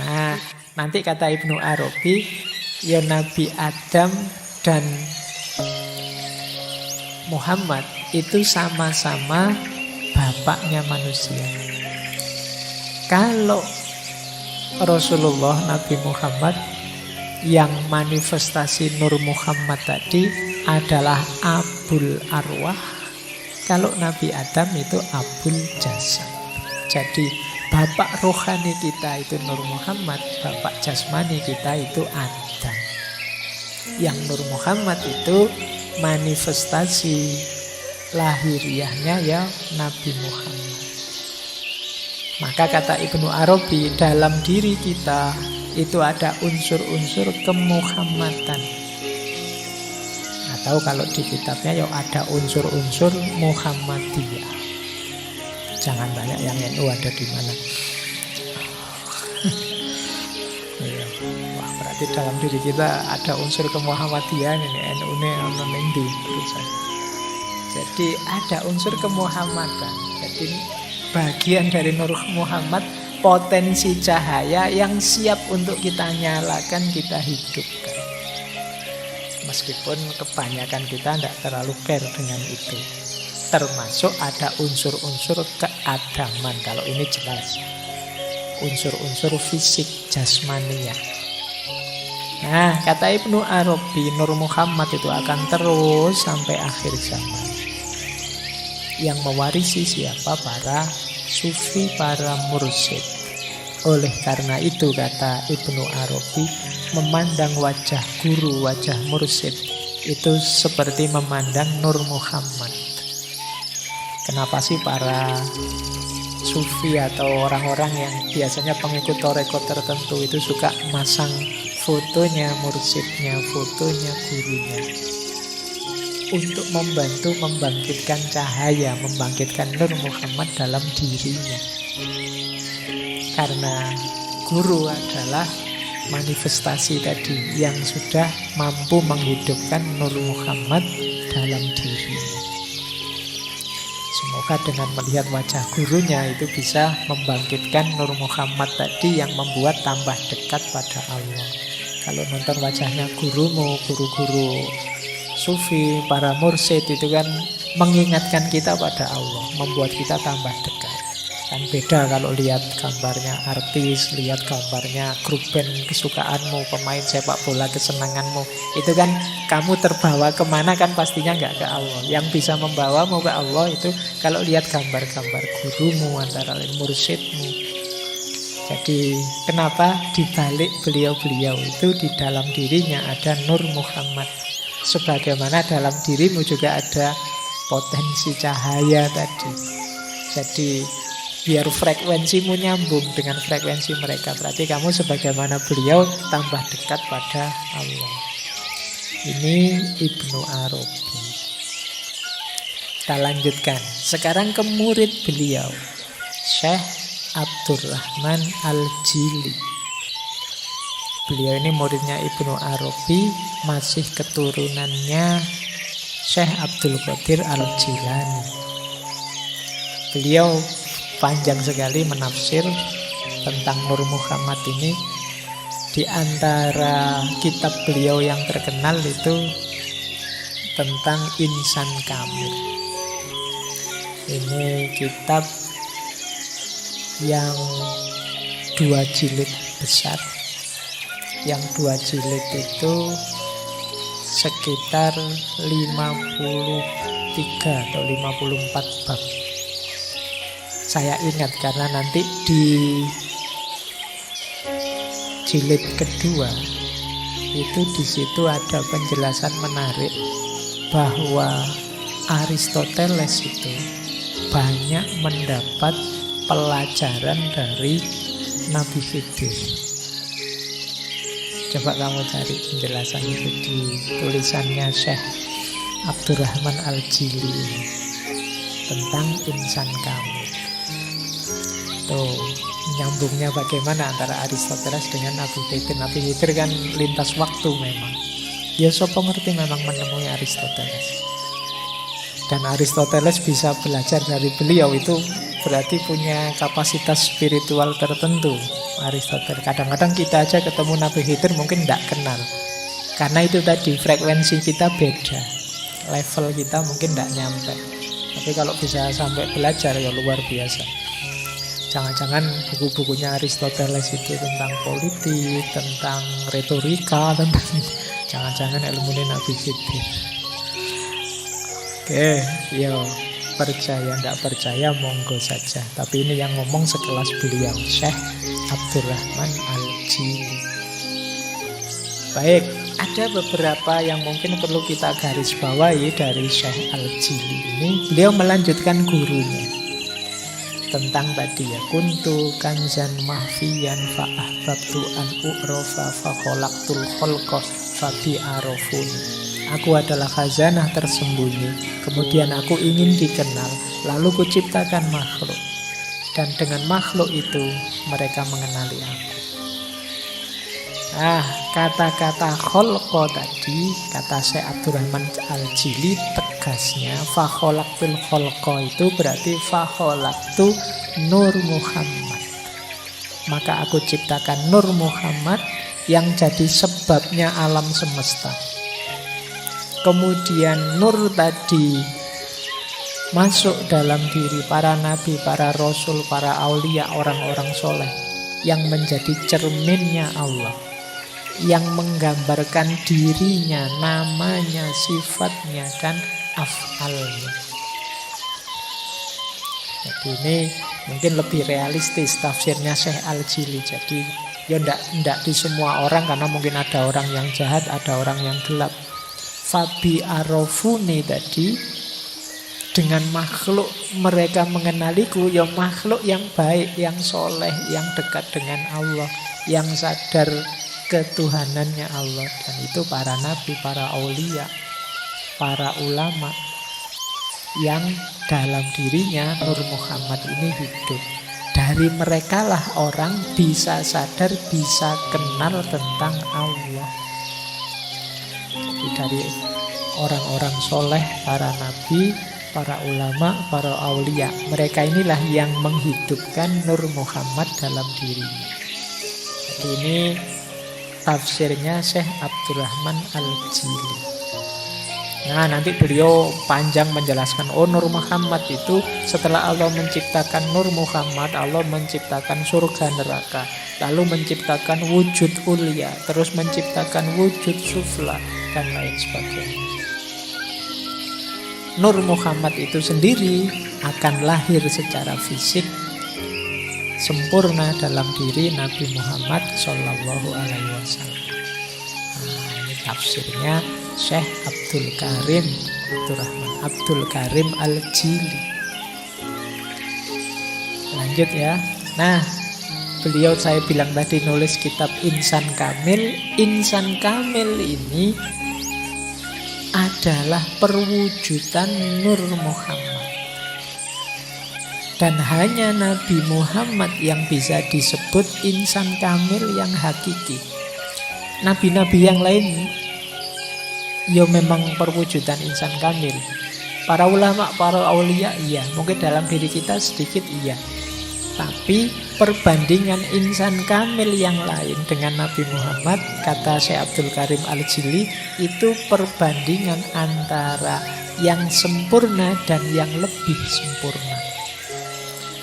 Nah, nanti kata Ibnu Arabi, ya Nabi Adam dan Muhammad itu sama-sama bapaknya manusia. Kalau Rasulullah Nabi Muhammad yang manifestasi Nur Muhammad tadi adalah Abul Arwah, kalau Nabi Adam itu Abul Jasad. Jadi bapak rohani kita itu Nur Muhammad, bapak jasmani kita itu Adam. Yang Nur Muhammad itu manifestasi lahiriahnya ya Nabi Muhammad. Maka kata Ibnu Arabi, dalam diri kita itu ada unsur-unsur kemuhammadan. Atau kalau di kitabnya ya ada unsur-unsur Muhammadiyah. Jangan banyak yang NU ada di mana. Ya. Wah, berarti dalam diri kita ada unsur kemuhammadian ini NU-ne ono ning ndi tulisan. Jadi ada unsur kemuhammadan. Jadi bagian dari Nur Muhammad, potensi cahaya yang siap untuk kita nyalakan, kita hidupkan. Meskipun kebanyakan kita tidak terlalu care dengan itu. Termasuk ada unsur-unsur keadaman. Kalau ini jelas unsur-unsur fisik jasmania. Nah, kata Ibnu Arabi, Nur Muhammad itu akan terus sampai akhir zaman. Yang mewarisi siapa? Para sufi, para mursyid. Oleh karena itu kata Ibnu Arabi, memandang wajah guru, wajah mursyid itu seperti memandang Nur Muhammad. Kenapa sih para sufi atau orang-orang yang biasanya pengikut tarekat tertentu itu suka masang fotonya mursyidnya, fotonya gurunya? Untuk membantu membangkitkan cahaya, membangkitkan Nur Muhammad dalam dirinya. Karena guru adalah manifestasi tadi yang sudah mampu menghidupkan Nur Muhammad dalam dirinya. Semoga dengan melihat wajah gurunya itu bisa membangkitkan Nur Muhammad tadi yang membuat tambah dekat pada Allah. Kalau nonton wajahnya gurumu, guru-guru sufi, para mursyid itu kan mengingatkan kita pada Allah, membuat kita tambah dekat. Kan beda kalau lihat gambarnya artis, lihat gambarnya grup band kesukaanmu, pemain sepak bola kesenanganmu. Itu kan kamu terbawa kemana kan pastinya nggak ke Allah. Yang bisa membawamu ke Allah itu kalau lihat gambar-gambar gurumu, antara lain mursyidmu. Jadi kenapa dibalik beliau-beliau itu di dalam dirinya ada Nur Muhammad. Sebagaimana dalam dirimu juga ada potensi cahaya tadi. Jadi biar frekuensimu nyambung dengan frekuensi mereka. Berarti kamu sebagaimana beliau tambah dekat pada Allah. Ini Ibnu Arabi. Kita lanjutkan. Sekarang ke murid beliau, Syekh Abdurrahman Al-Jili. Beliau ini muridnya Ibnu Arabi, masih keturunannya Syekh Abdul Qadir Al-Jilani. Beliau panjang sekali menafsir tentang Nur Muhammad ini. Di antara kitab beliau yang terkenal itu tentang Insan Kamil. Ini kitab yang 2 jilid besar. Yang 2 jilid itu sekitar 53 atau 54 bab. Saya ingat karena nanti di jilid kedua itu di situ ada penjelasan menarik bahwa Aristoteles itu banyak mendapat pelajaran dari Nabi Khidir. Coba kamu cari penjelasan itu di tulisannya Syekh Abdurrahman Al-Jili tentang Insan Kamil. Tuh, nyambungnya bagaimana antara Aristoteles dengan Nabi Khidir. Nabi Khidir kan lintas waktu memang. Ya sopo ngerti memang menemui Aristoteles. Dan Aristoteles bisa belajar dari beliau itu berarti punya kapasitas spiritual tertentu. Aristoteles. Kadang-kadang kita aja ketemu Nabi Khidir mungkin tidak kenal. Karena itu tadi, frekuensi kita beda. Level kita mungkin tidak nyampe. Tapi kalau bisa sampai belajar ya luar biasa. Jangan-jangan buku-bukunya Aristoteles itu tentang politik, tentang retorika, tentang jangan-jangan ilmunya Nabi Khidir. Oke, yo. Percaya tidak percaya monggo saja. Tapi ini yang ngomong sekelas beliau, Syekh Abdurrahman Al-Jili. Baik, ada beberapa yang mungkin perlu kita garis bawahi dari Syekh Al-Jili ini. Beliau melanjutkan gurunya tentang tadi ya, kuntu kanzan mahfiyan fa ahbabtu an u'rafa fa khalaqtul khalqa fa bi arafuni. Aku adalah khazanah tersembunyi, kemudian aku ingin dikenal, lalu kuciptakan makhluk. Dan dengan makhluk itu mereka mengenali aku. Kata-kata kholqo tadi, kata Syekh Abdurrahman Al-Jili, tegasnya fa khalaqtul kholqo itu berarti fa khalaqtu Nur Muhammad. Maka aku ciptakan Nur Muhammad yang jadi sebabnya alam semesta. Kemudian nur tadi masuk dalam diri para nabi, para rasul, para aulia, orang-orang soleh yang menjadi cerminnya Allah, yang menggambarkan dirinya, namanya, sifatnya, dan af'alnya. Jadi ini mungkin lebih realistis tafsirnya Syekh Al-Jili. Jadi ya ndak di semua orang, karena mungkin ada orang yang jahat, ada orang yang gelap. Fabi arofuni tadi, dengan makhluk mereka mengenaliku, ya makhluk yang baik, yang soleh, yang dekat dengan Allah, yang sadar ketuhanannya Allah. Dan itu para nabi, para aulia, para ulama yang dalam dirinya Nur Muhammad ini hidup. Dari merekalah orang bisa sadar, bisa kenal tentang Allah. Dari orang-orang soleh, para nabi, para ulama, para aulia, mereka inilah yang menghidupkan Nur Muhammad dalam dirinya. Jadi ini tafsirnya Syekh Abdurrahman Al-Jili. Nah, nanti beliau panjang menjelaskan, Nur Muhammad itu setelah Allah menciptakan Nur Muhammad, Allah menciptakan surga neraka, lalu menciptakan wujud ulia, terus menciptakan wujud sufla, dan lain sebagainya. Nur Muhammad itu sendiri akan lahir secara fisik sempurna dalam diri Nabi Muhammad Sallallahu Alaihi Wasallam. Ini tafsirnya Syekh Abdul Karim Al-Jili. Lanjut ya. Nah, beliau saya bilang tadi nulis kitab Insan Kamil. Insan Kamil ini adalah perwujudan Nur Muhammad. Dan hanya Nabi Muhammad yang bisa disebut insan kamil yang hakiki. Nabi-nabi yang lain ya memang perwujudan insan kamil. Para ulama, para aulia iya, mungkin dalam diri kita sedikit iya. Tapi perbandingan insan kamil yang lain dengan Nabi Muhammad, kata Syekh Abdul Karim Al-Jili, itu perbandingan antara yang sempurna dan yang lebih sempurna.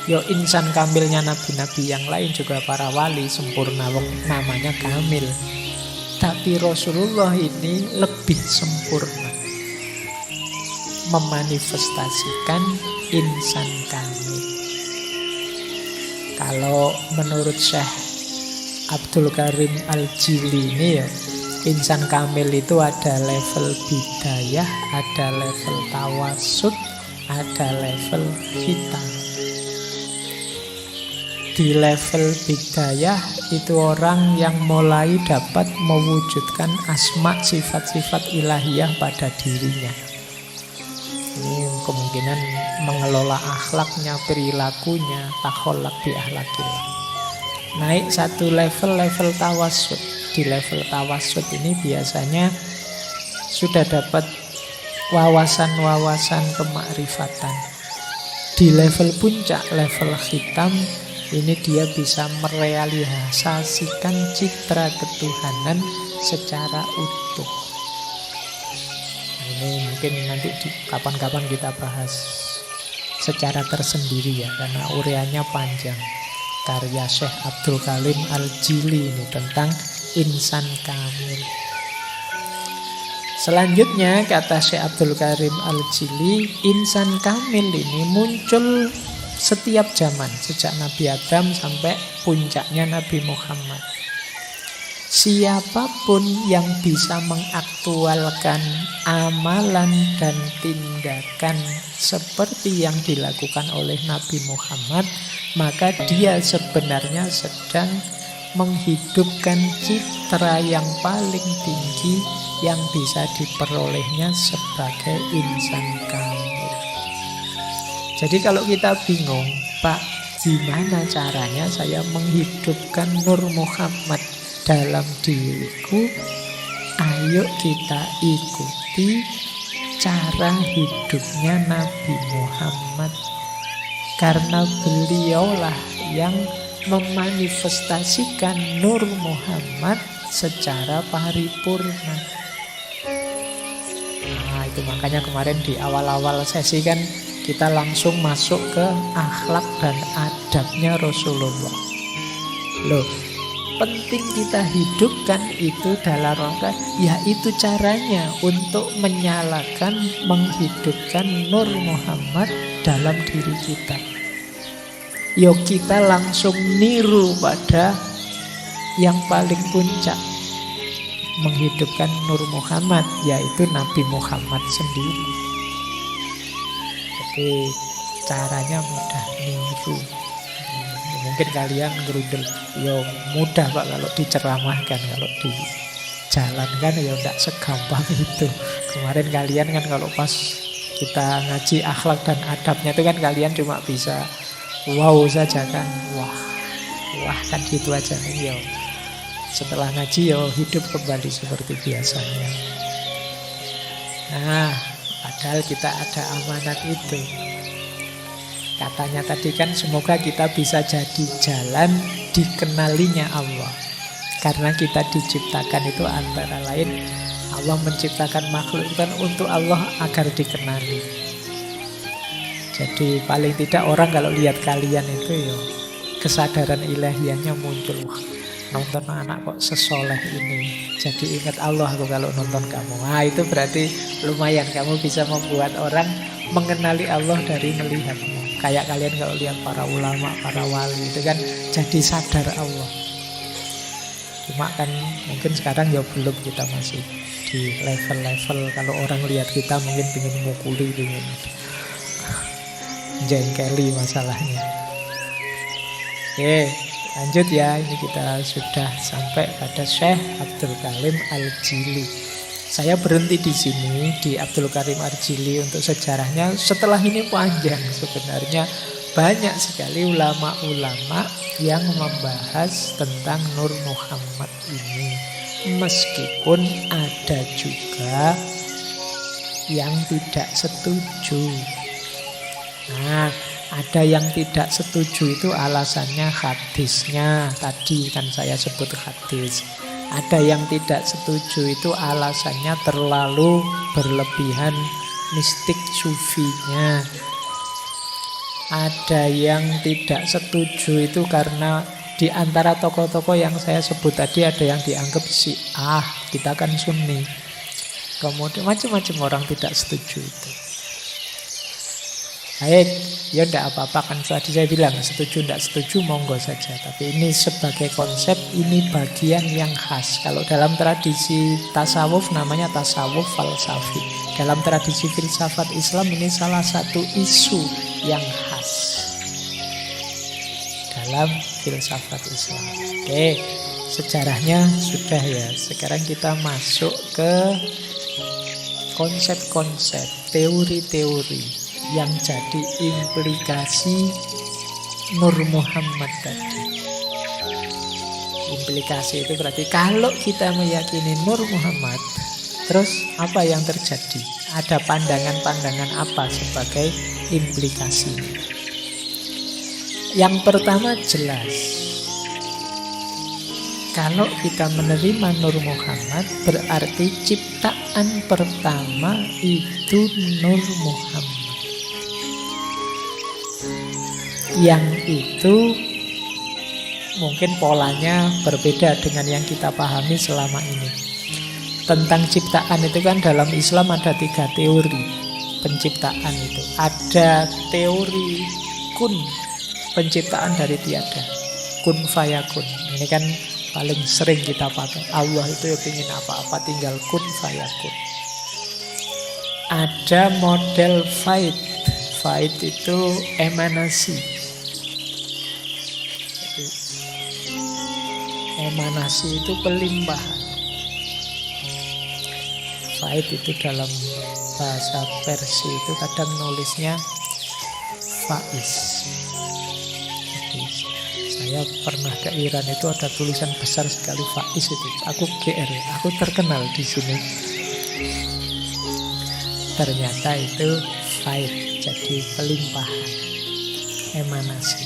Yo, insan kamilnya nabi-nabi yang lain juga para wali sempurna, namanya kamil. Tapi Rasulullah ini lebih sempurna, memanifestasikan insan kamil. Kalau menurut Syekh Abdul Karim Al-Jili ini ya, insan kamil itu ada level bidayah, ada level tawasud, ada level hitam. Di level bidayah itu orang yang mulai dapat mewujudkan asma, sifat-sifat ilahiyah pada dirinya. Ini kemungkinan mengelola akhlaknya, perilakunya, takholak bi akhlakillah. Naik satu level tawasud. Di level tawasud ini biasanya sudah dapat wawasan-wawasan kemakrifatan. Di level puncak, level hitam, Ini dia bisa merealisasikan citra ketuhanan secara utuh. Ini mungkin nanti kapan-kapan kita bahas secara tersendiri ya, karena ureanya panjang. Karya Syekh Abdul Karim Al-Jili ini tentang insan kamil. Selanjutnya kata Syekh Abdul Karim Al-Jili, insan kamil ini muncul setiap zaman, sejak Nabi Adam sampai puncaknya Nabi Muhammad. Siapapun yang bisa mengaktualkan amalan dan tindakan seperti yang dilakukan oleh Nabi Muhammad, maka dia sebenarnya sedang menghidupkan citra yang paling tinggi yang bisa diperolehnya sebagai insan kamil. Jadi kalau kita bingung, Pak, gimana caranya saya menghidupkan Nur Muhammad dalam diriku? Ayo kita ikuti cara hidupnya Nabi Muhammad. Karena beliaulah yang memanifestasikan Nur Muhammad secara paripurna. Nah, itu makanya kemarin di awal-awal sesi kan kita langsung masuk ke akhlak dan adabnya Rasulullah. Loh, penting kita hidupkan itu dalam rangka, yaitu caranya untuk menyalakan, menghidupkan Nur Muhammad dalam diri kita. Yuk kita langsung niru pada yang paling puncak menghidupkan Nur Muhammad, yaitu Nabi Muhammad sendiri. Jadi caranya mudah, niru. Mungkin kalian gerudel, ya mudah Pak kalau diceramahkan, kalau dijalankan ya tidak segampang itu. Kemarin kalian kan kalau pas kita ngaji akhlak dan adabnya itu kan kalian cuma bisa wow saja kan, wah kan gitu aja nih ya. Setelah ngaji ya hidup kembali seperti biasanya. Nah, padahal kita ada amanat itu. Katanya tadi kan semoga kita bisa jadi jalan dikenalinya Allah. Karena kita diciptakan itu antara lain, Allah menciptakan makhluk itu kan untuk Allah agar dikenali. Jadi paling tidak orang kalau lihat kalian itu ya kesadaran ilahiyahnya muncul. Wah, nonton anak kok sesoleh ini, jadi ingat Allah aku kalau nonton kamu. Nah itu berarti lumayan kamu bisa membuat orang mengenali Allah dari melihatmu. Kayak kalian kalau lihat para ulama, para wali itu kan jadi sadar Allah. Cuma kan mungkin sekarang ya belum, kita masih di level-level kalau orang lihat kita mungkin pengen mukuli, pengen jengkeli masalahnya. Oke, lanjut ya. Ini kita sudah sampai pada Syekh Abdul Karim Al-Jili. Saya berhenti di sini di Abdul Karim Al-Jili untuk sejarahnya. Setelah ini panjang sebenarnya, banyak sekali ulama-ulama yang membahas tentang Nur Muhammad ini. Meskipun ada juga yang tidak setuju. Nah, ada yang tidak setuju itu alasannya hadisnya. Tadi kan saya sebut hadis. Ada yang tidak setuju itu alasannya terlalu berlebihan mistik sufinya. Ada yang tidak setuju itu karena di antara tokoh-tokoh yang saya sebut tadi ada yang dianggap Syiah, kita kan Sunni. Kemudian macam-macam orang tidak setuju itu. Baik, ya tidak apa-apa kan tadi saya bilang setuju tidak setuju monggo saja. Tapi ini sebagai konsep, ini bagian yang khas. Kalau dalam tradisi tasawuf namanya tasawuf falsafi. Dalam tradisi filsafat Islam ini salah satu isu yang khas dalam filsafat Islam. Oke, sejarahnya sudah ya. Sekarang kita masuk ke konsep-konsep, teori-teori yang jadi implikasi Nur Muhammad tadi. Implikasi itu berarti kalau kita meyakini Nur Muhammad, terus apa yang terjadi? Ada pandangan-pandangan apa sebagai implikasi? Yang pertama jelas, kalau kita menerima Nur Muhammad berarti ciptaan pertama itu Nur Muhammad. Yang itu mungkin polanya berbeda dengan yang kita pahami selama ini. Tentang ciptaan itu kan dalam Islam ada 3 teori penciptaan itu. Ada teori kun, penciptaan dari tiada, kun fayakun. Ini kan paling sering kita pakai. Allah itu ingin apa-apa tinggal kun fayakun. Ada model faid. Faid itu emanasi. Jadi, emanasi itu pelimpahan. Faid itu dalam bahasa Persia itu kadang nulisnya faiz. Jadi saya pernah ke Iran itu ada tulisan besar sekali faiz itu. Aku GR, aku terkenal di sini. Ternyata itu faid, jadi pelimpahan, emanasi.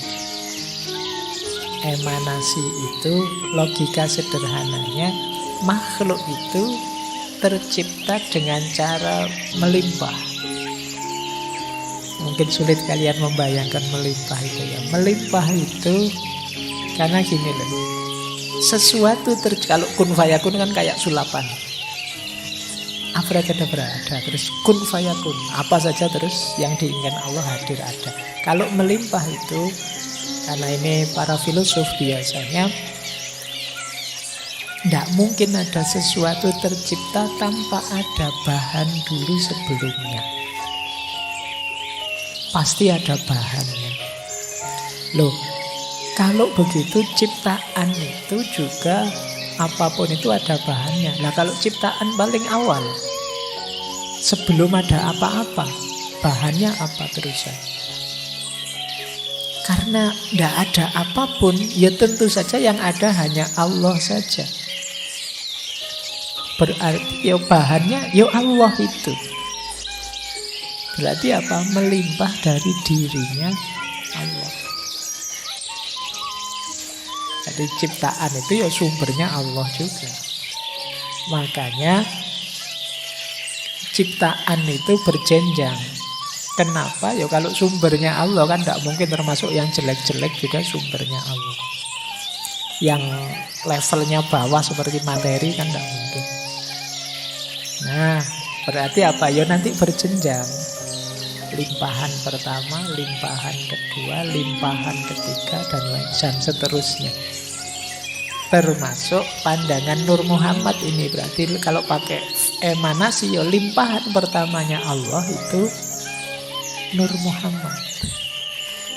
Emanasi itu logika sederhananya makhluk itu tercipta dengan cara melimpah. Mungkin sulit kalian membayangkan melimpah itu ya. Melimpah itu karena gini loh. Sesuatu kalau kun fayakun kan kayak sulapan. Abrakadabra ada, terus kun fayakun. Apa saja terus yang diinginkan Allah hadir ada. Kalau melimpah itu, karena ini para filosof biasanya tidak mungkin ada sesuatu tercipta tanpa ada bahan dulu sebelumnya. Pasti ada bahannya. Loh, kalau begitu ciptaan itu juga apapun itu ada bahannya. Nah kalau ciptaan paling awal, sebelum ada apa-apa, bahannya apa terusan? Karena tidak ada apapun, ya tentu saja yang ada hanya Allah saja. Berarti ya bahannya ya Allah itu. Berarti apa? Melimpah dari dirinya Allah. Jadi ciptaan itu ya sumbernya Allah juga. Makanya ciptaan itu berjenjang. Kenapa? Ya kalau sumbernya Allah kan tidak mungkin termasuk yang jelek-jelek juga sumbernya Allah. Yang levelnya bawah seperti materi kan tidak mungkin. Nah, berarti apa? Ya nanti berjenjang. Limpahan pertama, limpahan kedua, limpahan ketiga, dan seterusnya. Termasuk pandangan Nur Muhammad ini. Berarti kalau pakai emanasi, ya limpahan pertamanya Allah itu Nur Muhammad.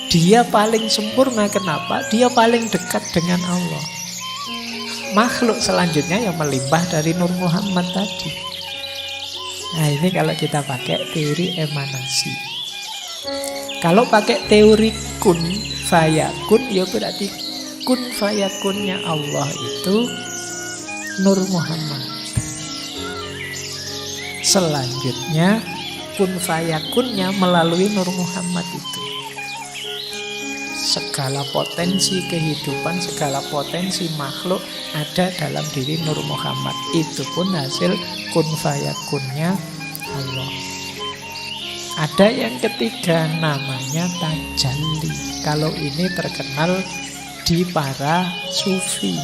Dia paling sempurna. Kenapa? Dia paling dekat dengan Allah. Makhluk selanjutnya yang melimpah dari Nur Muhammad tadi. Nah ini kalau kita pakai teori emanasi. Kalau pakai teori kun fayakun, ya berarti kun fayakunnya Allah itu Nur Muhammad. Selanjutnya kun fayakunnya melalui Nur Muhammad itu. Segala potensi kehidupan, segala potensi makhluk ada dalam diri Nur Muhammad. Itu pun hasil kun fayakunnya Allah. Ada yang ketiga namanya tajalli. Kalau ini terkenal di para sufi.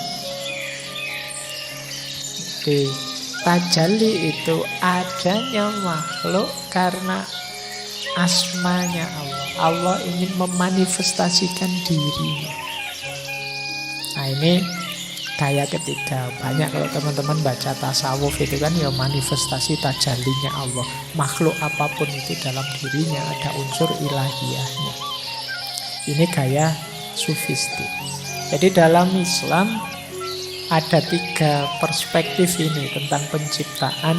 Oke, tajalli itu adanya makhluk karena asmanya Allah. Allah ingin memanifestasikan dirinya. Nah ini gaya ketiga. Banyak kalau teman-teman baca tasawuf itu kan ya manifestasi tajallinya Allah. Makhluk apapun itu dalam dirinya ada unsur ilahiyahnya. Ini gaya sufistik. Jadi dalam Islam ada 3 perspektif ini tentang penciptaan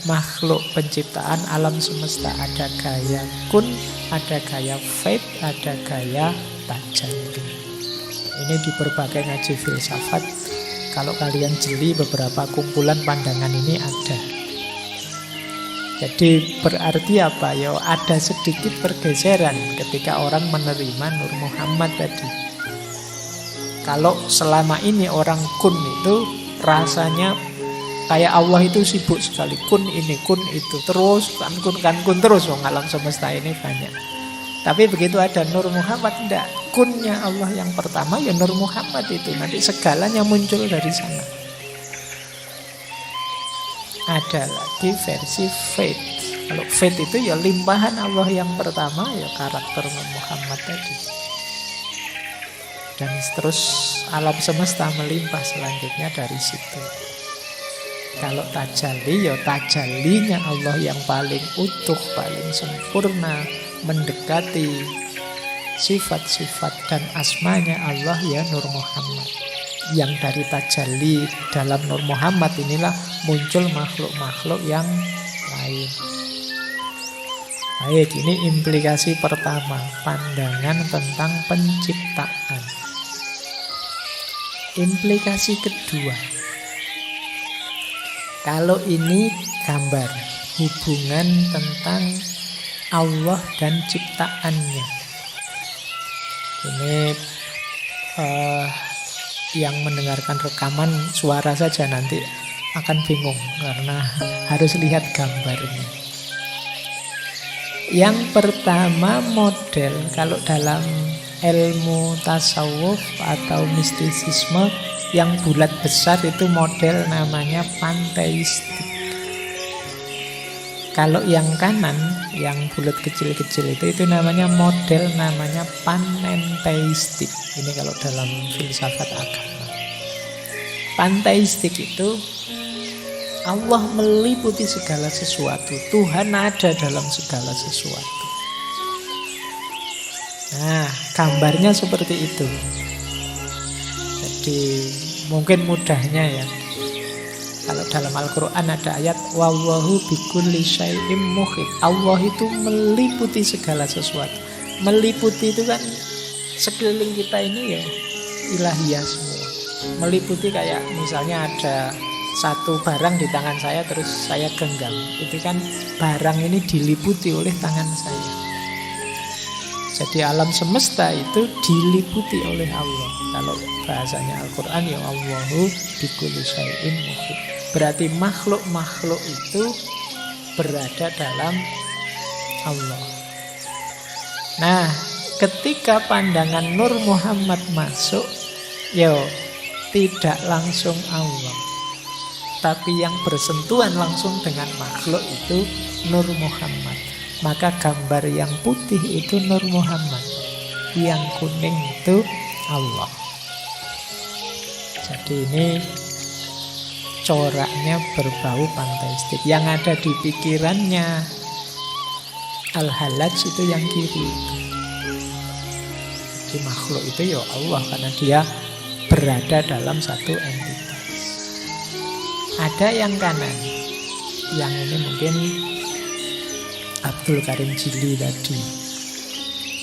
makhluk, penciptaan alam semesta. Ada gaya kun, ada gaya faid, ada gaya tajalli. Ini di berbagai ngaji filsafat. Kalau kalian jeli beberapa kumpulan pandangan ini ada. Jadi berarti apa? Ya ada sedikit pergeseran ketika orang menerima Nur Muhammad tadi. Kalau selama ini orang kun itu rasanya kayak Allah itu sibuk sekali. Kun ini, kun itu. Terus kan kun terus. Wong alam semesta ini banyak. Tapi begitu ada Nur Muhammad, tidak. Kunnya Allah yang pertama ya Nur Muhammad itu. Nanti segalanya muncul dari sana. Ada lagi versi faith. Kalau faith itu ya limpahan Allah yang pertama, ya karakter Nur Muhammad tadi. Dan terus alam semesta melimpah selanjutnya dari situ. Kalau tajalli, ya tajallinya Allah yang paling utuh, paling sempurna, mendekati sifat-sifat dan asmanya Allah ya Nur Muhammad. Yang dari tajalli dalam Nur Muhammad inilah muncul makhluk-makhluk yang lain. Baik, ini implikasi pertama, pandangan tentang penciptaan. Implikasi kedua, kalau ini gambar hubungan tentang Allah dan ciptaannya. Ini yang mendengarkan rekaman suara saja nanti akan bingung karena harus lihat gambarnya. Yang pertama model, kalau dalam ilmu tasawuf atau mistisisme yang bulat besar itu model namanya panteistik. Kalau yang kanan, yang bulat kecil-kecil itu namanya model namanya panenteistik. Ini kalau dalam filsafat agama. Panteistik itu Allah meliputi segala sesuatu. Tuhan ada dalam segala sesuatu. Nah, gambarnya seperti itu. Jadi mungkin mudahnya ya. Kalau dalam Al-Quran ada ayat wallahu bikulli syai'im muhit. Allah itu meliputi segala sesuatu. Meliputi itu kan sekeliling kita ini ya ilahiyah semua. Meliputi kayak misalnya ada satu barang di tangan saya terus saya genggam. Itu kan barang ini diliputi oleh tangan saya. Jadi alam semesta itu diliputi oleh Allah. Kalau bahasanya Al-Quran ya Allahu bikulli syai'in muhit. Berarti makhluk-makhluk itu berada dalam Allah. Nah, ketika pandangan Nur Muhammad masuk, tidak langsung Allah. Tapi yang bersentuhan langsung dengan makhluk itu Nur Muhammad. Maka gambar yang putih itu Nur Muhammad, yang kuning itu Allah. Jadi ini coraknya berbau panteistik. Yang ada di pikirannya Al-Hallaj itu yang kiri. Jadi makhluk itu ya Allah karena dia berada dalam satu entitas. Ada yang kanan, yang ini mungkin Abdul Karim Jili tadi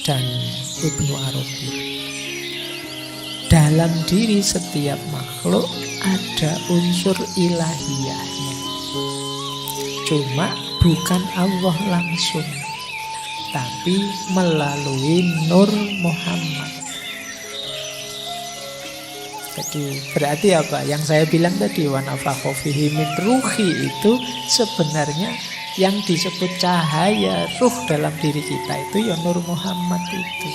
dan Ibnu Arabi. Dalam diri setiap makhluk ada unsur ilahiyahnya. Cuma bukan Allah langsung, tapi melalui Nur Muhammad. Jadi berarti apa? Yang saya bilang tadi wa nafakha fihi min ruhi itu sebenarnya yang disebut cahaya ruh dalam diri kita itu ya Nur Muhammad itu.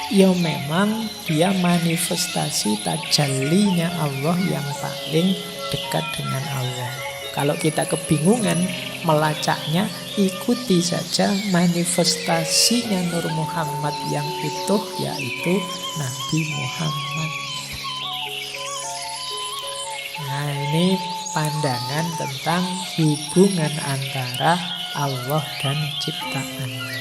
Ya memang dia manifestasi tajallinya Allah yang paling dekat dengan Allah. Kalau kita kebingungan melacaknya, ikuti saja manifestasinya Nur Muhammad yang utuh, yaitu Nabi Muhammad. Nah, ini pandangan tentang hubungan antara Allah dan ciptaannya.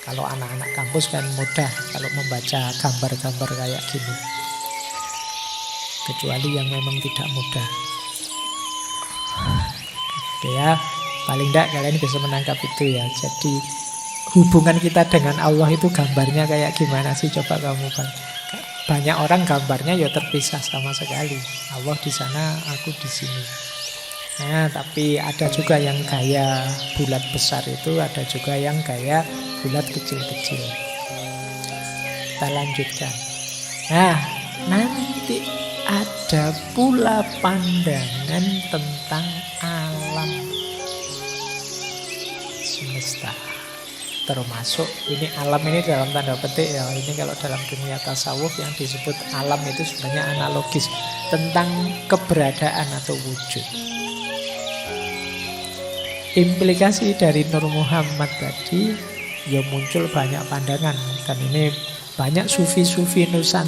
Kalau anak-anak kampus kan mudah kalau membaca gambar-gambar kayak gini. Kecuali yang memang tidak mudah. Oke ya, paling tidak kalian bisa menangkap itu ya. Jadi hubungan kita dengan Allah itu gambarnya kayak gimana sih? Coba kamu banyak orang gambarnya ya terpisah sama sekali. Allah di sana, aku di sini. Nah, tapi ada juga yang gaya bulat besar itu, ada juga yang gaya bulat kecil-kecil. Kita lanjutkan. Nah, nanti ada pula pandangan tentang alam semesta. Termasuk ini alam ini dalam tanda petik ya. Ini kalau dalam dunia tasawuf yang disebut alam itu sebenarnya analogis tentang keberadaan atau wujud. Implikasi dari Nur Muhammad tadi ya muncul banyak pandangan. Dan ini banyak sufi-sufi Nusantara